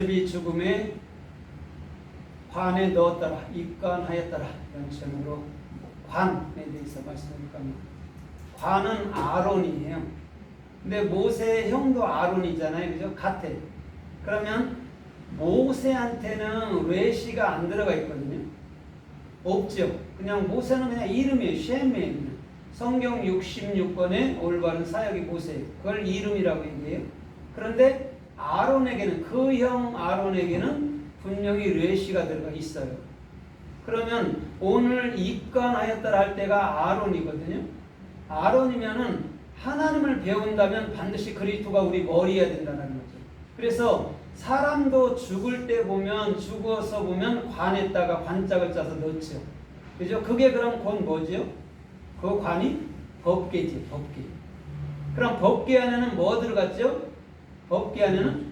요셉이 죽음에 관에 넣었더라, 입관하였더라, 이런 제목으로 관에 대해서 말씀드릴 겁니다. 관은 아론이에요. 근데 모세의 형도 아론이잖아요, 그죠? 같아. 그러면 모세한테는 레시가 안 들어가 있거든요. 없죠. 그냥 모세는 그냥 이름이에요. 셈이에요. 성경 66권의 올바른 사역이 모세예요. 그걸 이름이라고 얘기해요. 그런데 아론에게는, 그 형 아론에게는 분명히 레시가 들어가 있어요. 그러면 오늘 입관하였더라 할 때가 아론이거든요. 아론이면은 하나님을 배운다면 반드시 그리스도가 우리 머리여야 된다는 거죠. 그래서 사람도 죽을 때 보면, 죽어서 보면 관에다가 관짝을 짜서 넣죠. 그죠? 그게 그럼 곧 뭐죠? 그 관이 법궤지, 법궤. 그럼 법궤 안에는 뭐 들어갔죠? 법궤 안에는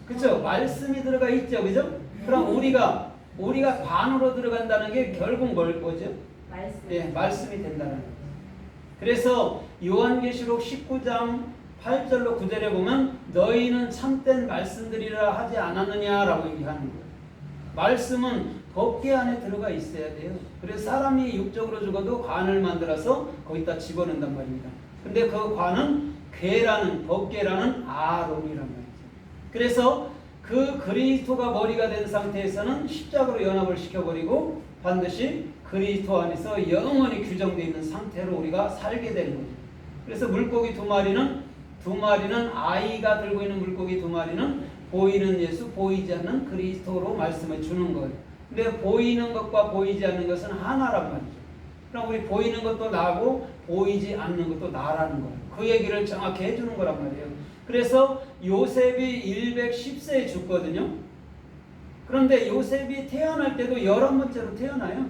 그죠? 말씀이 들어가 있죠, 그죠? 그럼 우리가 관으로 들어간다는 게 결국 뭐죠? 말씀. 예, 말씀이 된다는 거죠. 그래서 요한계시록 19장 8절로 9절에 보면 너희는 참된 말씀들이라 하지 않았느냐라고 얘기하는 거예요. 말씀은 법궤 안에 들어가 있어야 돼요. 그래서 사람이 육적으로 죽어도 관을 만들어서 거기다 집어넣는단 말입니다. 근데 그 관은 궤라는, 법궤라는 아론이란 말이죠. 그래서 그 그리스도가 머리가 된 상태에서는 십자가로 연합을 시켜버리고 반드시 그리스도 안에서 영원히 규정되어 있는 상태로 우리가 살게 되는 거죠. 그래서 물고기 두 마리는 아이가 들고 있는 물고기 두 마리는 보이는 예수, 보이지 않는 그리스도로 말씀을 주는 거예요. 근데 보이는 것과 보이지 않는 것은 하나란 말이죠. 그럼 우리 보이는 것도 나고 보이지 않는 것도 나라는 거예요. 그 얘기를 정확히 해주는 거란 말이에요. 그래서 요셉이 110세에 죽거든요. 그런데 요셉이 태어날 때도 11번째로 태어나요.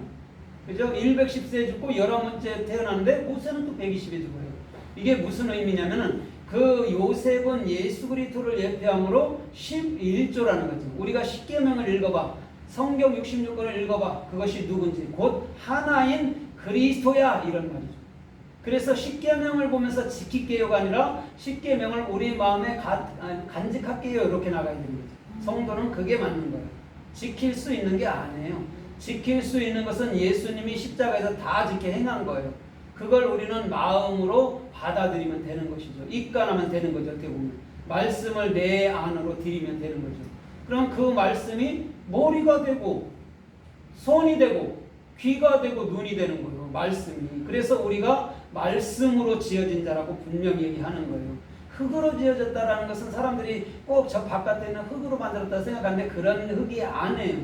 그죠? 110세에 죽고 11번째 태어났는데 모세는 또 120에 죽어요. 이게 무슨 의미냐면은 그 요셉은 예수 그리스도를 예표함으로 11조라는 거죠. 우리가 십계명을 읽어봐. 성경 66권을 읽어봐. 그것이 누군지 곧 하나인 그리스도야 이런 말이죠. 그래서 십계명을 보면서 지킬게요가 아니라 십계명을 우리 마음에 간직할게요 이렇게 나가야 되는 거죠. 성도는 그게 맞는 거예요. 지킬 수 있는 게 아니에요. 지킬 수 있는 것은 예수님이 십자가에서 다 지켜 행한 거예요. 그걸 우리는 마음으로 받아들이면 되는 것이죠. 입관하면 되는 거죠. 어떻게 보면 말씀을 내 안으로 들이면 되는 거죠. 그럼 그 말씀이 머리가 되고 손이 되고 귀가 되고 눈이 되는 거예요. 말씀이. 그래서 우리가 말씀으로 지어진 자라고 분명히 얘기하는 거예요. 흙으로 지어졌다라는 것은 사람들이 꼭 저 바깥에 있는 흙으로 만들었다 생각하는데 그런 흙이 아니에요.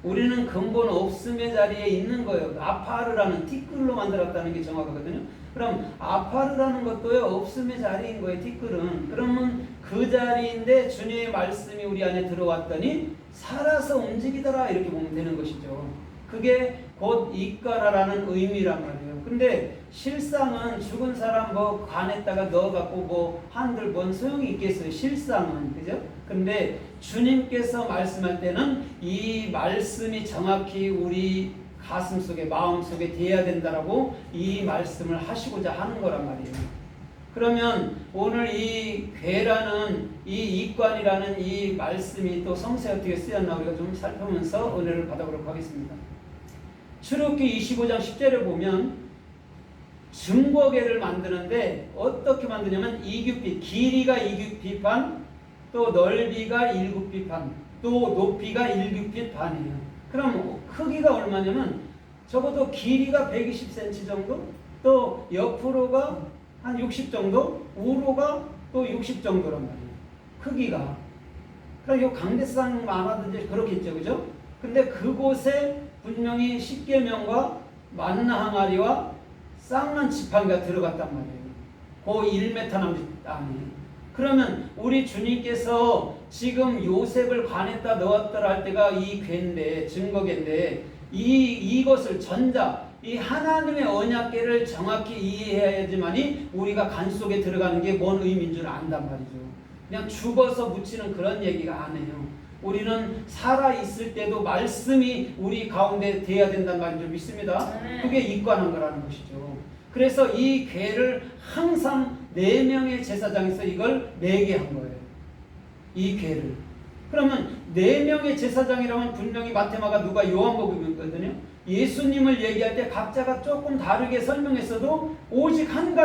우리는 근본 없음의 자리에 있는 거예요. 아파르라는 티끌로 만들었다는 게 정확하거든요. 그럼 아파르라는 것도요, 없음의 자리인 거예요. 티끌은. 그러면 그 자리인데 주님의 말씀이 우리 안에 들어왔더니 살아서 움직이더라 이렇게 보면 되는 것이죠. 그게 곧 입가라라는 의미란 말이에요. 근데 실상은 죽은 사람 뭐 관에다가 넣어갖고 뭐 한들 뭔 소용이 있겠어요. 실상은. 그죠? 근데 주님께서 말씀할 때는 이 말씀이 정확히 우리 가슴 속에, 마음 속에 돼야 된다라고 이 말씀을 하시고자 하는 거란 말이에요. 그러면 오늘 이 궤라는, 이 입관이라는 이 말씀이 또 성서에 어떻게 쓰였나 우리가 좀 살펴보면서 은혜를 받아보도록 하겠습니다. 출애굽기 25장 10절에 보면 증거궤를 만드는데 어떻게 만드냐면 이규빗, 길이가 이규빗 반, 또 넓이가 1규빗 반, 또 높이가 1규빗 반이에요. 그럼 크기가 얼마냐면 적어도 길이가 120cm 정도, 또 옆으로가 한 60 정도, 우로가 또 60 정도란 말이에요. 크기가. 그럼 요 강대상 많아든지 그렇겠죠, 그죠? 근데 그곳에 분명히 십계명과 만나 항아리와 쌍난 지팡이가 들어갔단 말이에요. 그 1m 남짓 아니에요. 그러면 우리 주님께서 지금 요셉을 관에다 넣었더라 할 때가 이 궤인데, 증거궤인데, 이것을 이 하나님의 언약궤를 정확히 이해해야지만이 우리가 관 속에 들어가는 게 뭔 의미인 줄 안단 말이죠. 그냥 죽어서 묻히는 그런 얘기가 아니에요. 우리는 살아있을 때도 말씀이 우리 가운데 돼야 된다는 말인 줄 믿습니다. 그게 입관한 거라는 것이죠. 그래서 이 궤를 항상 4명의 제사장에서 이걸 매게 한 거예요. 이 궤를. 그러면 4명의 제사장이라면 분명히 마테마가 누가 요한복음이거든요. 예수님을 얘기할 때 각자가 조금 다르게 설명했어도 오직 한 가지